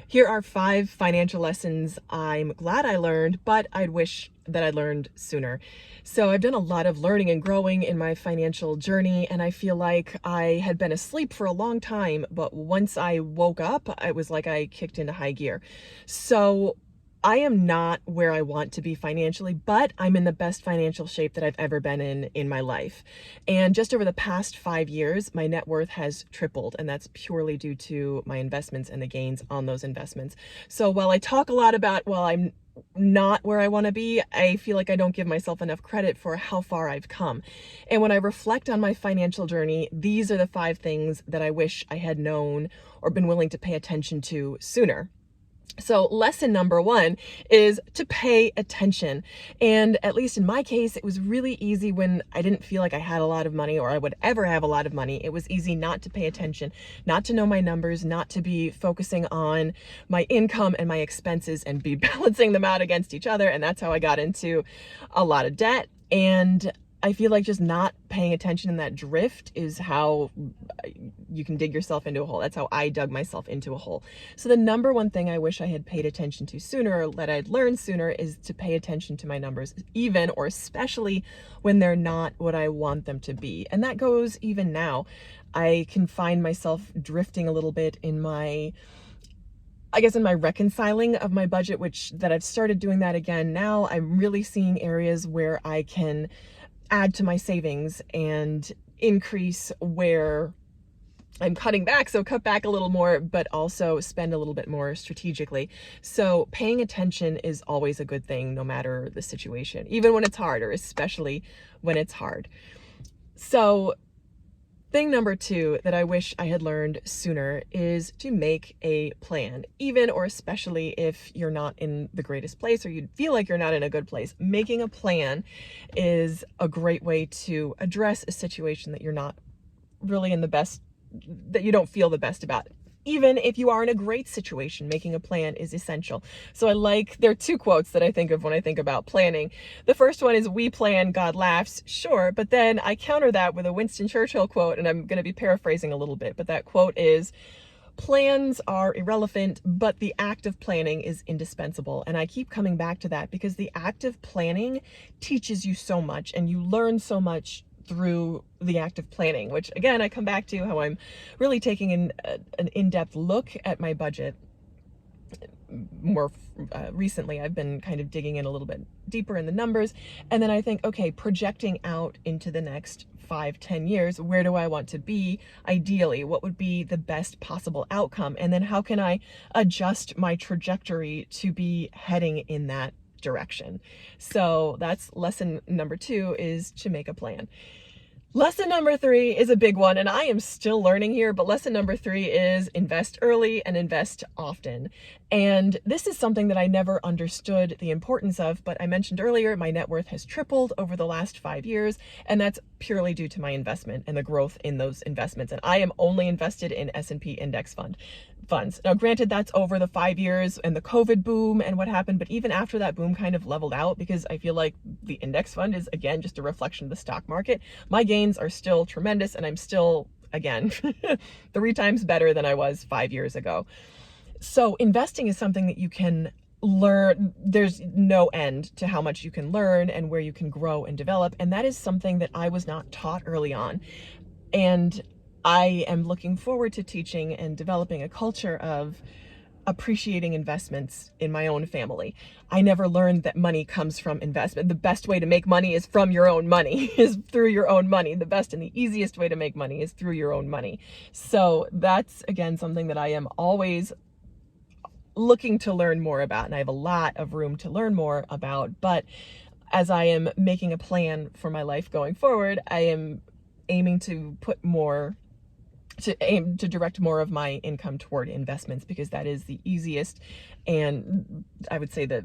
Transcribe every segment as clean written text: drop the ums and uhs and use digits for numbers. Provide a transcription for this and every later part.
Here are 5 financial lessons I'm glad I learned, but I'd wish that I'd learned sooner. So I've done a lot of learning and growing in my financial journey, and I feel like I had been asleep for a long time, but once I woke up, it was like I kicked into high gear. So I am not where I want to be financially, but I'm in the best financial shape that I've ever been in my life. And just over the past 5 years, my net worth has tripled, and that's purely due to my investments and the gains on those investments. So while I talk a lot about, well, I'm not where I want to be, I feel like I don't give myself enough credit for how far I've come. And when I reflect on my financial journey, these are the 5 things that I wish I had known or been willing to pay attention to sooner. So lesson number 1 is to pay attention. And at least in my case, it was really easy when I didn't feel like I had a lot of money or I would ever have a lot of money. It was easy not to pay attention, not to know my numbers, not to be focusing on my income and my expenses and be balancing them out against each other. And that's how I got into a lot of debt. And I feel like just not paying attention in that drift is how you can dig yourself into a hole. That's how I dug myself into a hole. So the number 1 thing I wish I had paid attention to sooner, or that I'd learned sooner, is to pay attention to my numbers, even or especially when they're not what I want them to be. And that goes even now. I can find myself drifting a little bit in my reconciling of my budget, that I've started doing that again. Now I'm really seeing areas where I can add to my savings and increase where I'm cutting back. So cut back a little more, but also spend a little bit more strategically. So paying attention is always a good thing, no matter the situation, even when it's hard, or especially when it's hard. So thing number 2 that I wish I had learned sooner is to make a plan, even or especially if you're not in the greatest place or you feel like you're not in a good place. Making a plan is a great way to address a situation that you're not really that you don't feel the best about. Even if you are in a great situation, making a plan is essential. So there are 2 quotes that I think of when I think about planning. The first one is, "We plan, God laughs." Sure, but then I counter that with a Winston Churchill quote, and I'm going to be paraphrasing a little bit, but that quote is, "Plans are irrelevant, but the act of planning is indispensable." And I keep coming back to that because the act of planning teaches you so much, and you learn so much through the act of planning, which again, I come back to how I'm really taking an in-depth look at my budget. More recently, I've been kind of digging in a little bit deeper in the numbers. And then I think, okay, projecting out into the next 5-10 years, where do I want to be ideally? What would be the best possible outcome? And then how can I adjust my trajectory to be heading in that direction? So that's lesson number 2, is to make a plan. Lesson number 3 is a big one, and I am still learning here, but lesson number 3 is invest early and invest often. And this is something that I never understood the importance of, but I mentioned earlier, my net worth has tripled over the last 5 years, and that's purely due to my investment and the growth in those investments. And I am only invested in S&P index funds. Now, granted, that's over the 5 years and the COVID boom and what happened, but even after that boom kind of leveled out, because I feel like the index fund is, again, just a reflection of the stock market, my gains are still tremendous, and I'm still, again, 3 times better than I was 5 years ago. So investing is something that you can learn. There's no end to how much you can learn and where you can grow and develop. And that is something that I was not taught early on. And I am looking forward to teaching and developing a culture of appreciating investments in my own family. I never learned that money comes from investment. The best way to make money is from your own money, is through your own money. The best and the easiest way to make money is through your own money. So that's, again, something that I am always looking to learn more about, and I have a lot of room to learn more about. But as I am making a plan for my life going forward, I am aiming to direct more of my income toward investments, because that is the easiest, and I would say the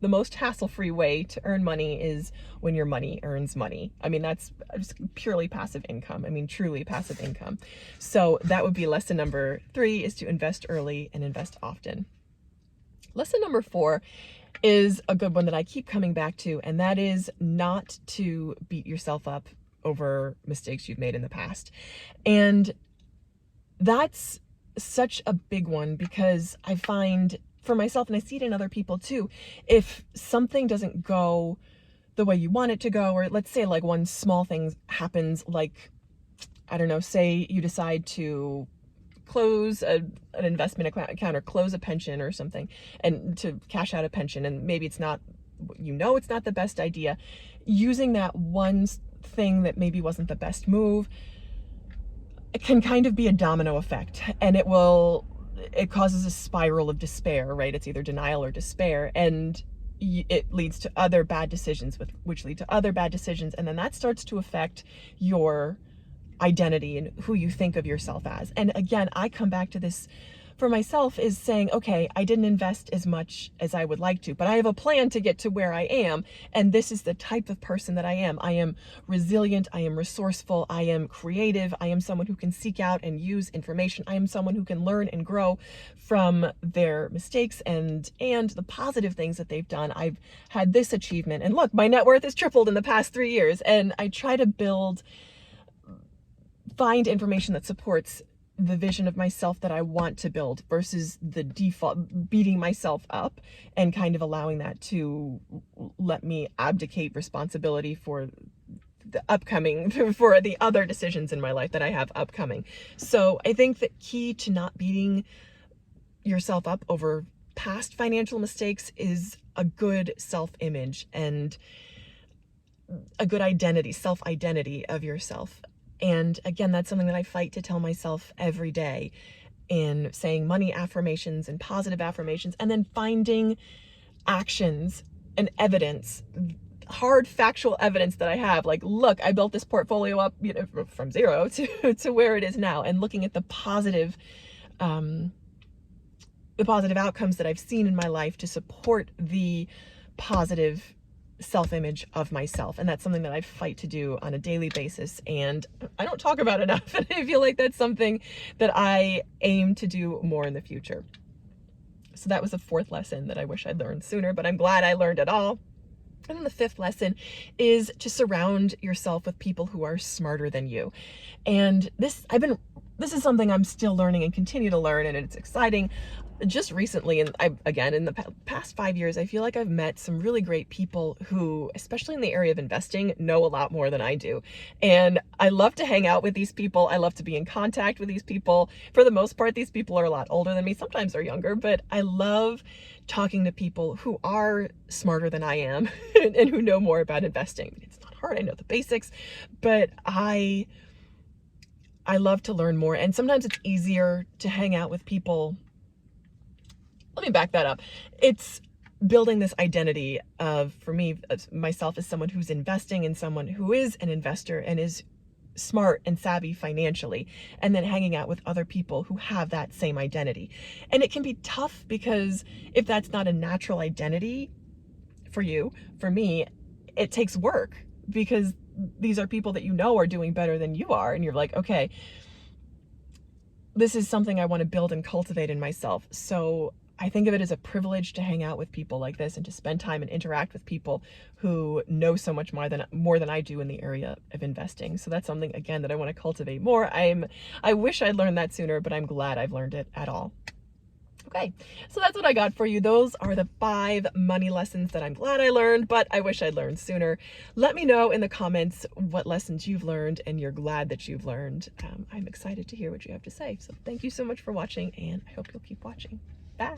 most hassle-free way to earn money is when your money earns money. I mean, that's just purely passive income. I mean, truly passive income. So that would be lesson number 3, is to invest early and invest often. Lesson number 4 is a good one that I keep coming back to, and that is not to beat yourself up over mistakes you've made in the past. And that's such a big one, because I find for myself, and I see it in other people too, if something doesn't go the way you want it to go, or let's say like one small thing happens, like, I don't know, say you decide to close an investment account or close a pension or something, and to cash out a pension, and maybe it's not, it's not the best idea. Using that one thing that maybe wasn't the best move, it can kind of be a domino effect, and it causes a spiral of despair, right? It's either denial or despair, and it leads to other bad decisions, which lead to other bad decisions, and then that starts to affect your identity and who you think of yourself as. And again, I come back to this for myself, is saying, okay, I didn't invest as much as I would like to, but I have a plan to get to where I am. And this is the type of person that I am. I am resilient. I am resourceful. I am creative. I am someone who can seek out and use information. I am someone who can learn and grow from their mistakes and the positive things that they've done. I've had this achievement, and look, my net worth has tripled in the past 3 years. And I try to find information that supports the vision of myself that I want to build, versus the default beating myself up and kind of allowing that to let me abdicate responsibility for the other decisions in my life that I have upcoming. So I think that key to not beating yourself up over past financial mistakes is a good self-image and a good self-identity of yourself. And again, that's something that I fight to tell myself every day, in saying money affirmations and positive affirmations, and then finding actions and evidence, hard factual evidence that I have. Like, look, I built this portfolio up, from zero to where it is now, and looking at the positive outcomes that I've seen in my life to support the positive self-image of myself. And that's something that I fight to do on a daily basis, and I don't talk about enough. And I feel like that's something that I aim to do more in the future. So that was the 4th lesson that I wish I'd learned sooner, but I'm glad I learned it all. And then the 5th lesson is to surround yourself with people who are smarter than you. And this is something I'm still learning and continue to learn, and it's exciting. Just recently, and in the past 5 years, I feel like I've met some really great people who, especially in the area of investing, know a lot more than I do. And I love to hang out with these people. I love to be in contact with these people. For the most part, these people are a lot older than me. Sometimes they're younger, but I love talking to people who are smarter than I am and who know more about investing. It's not hard. I know the basics, but I love to learn more. And sometimes it's easier to hang out with people. Let me back that up. It's building this identity of, for me, myself as someone who's investing, and someone who is an investor and is smart and savvy financially, and then hanging out with other people who have that same identity. And it can be tough, because if that's not a natural identity for you, for me, it takes work, because these are people that are doing better than you are, and you're like, okay, this is something I want to build and cultivate in myself. So I think of it as a privilege to hang out with people like this, and to spend time and interact with people who know so much more than I do in the area of investing. So that's something, again, that I want to cultivate more. I wish I'd learned that sooner, but I'm glad I've learned it at all. Okay, so that's what I got for you. Those are the 5 money lessons that I'm glad I learned, but I wish I'd learned sooner. Let me know in the comments what lessons you've learned and you're glad that you've learned. I'm excited to hear what you have to say. So thank you so much for watching, and I hope you'll keep watching. Bye.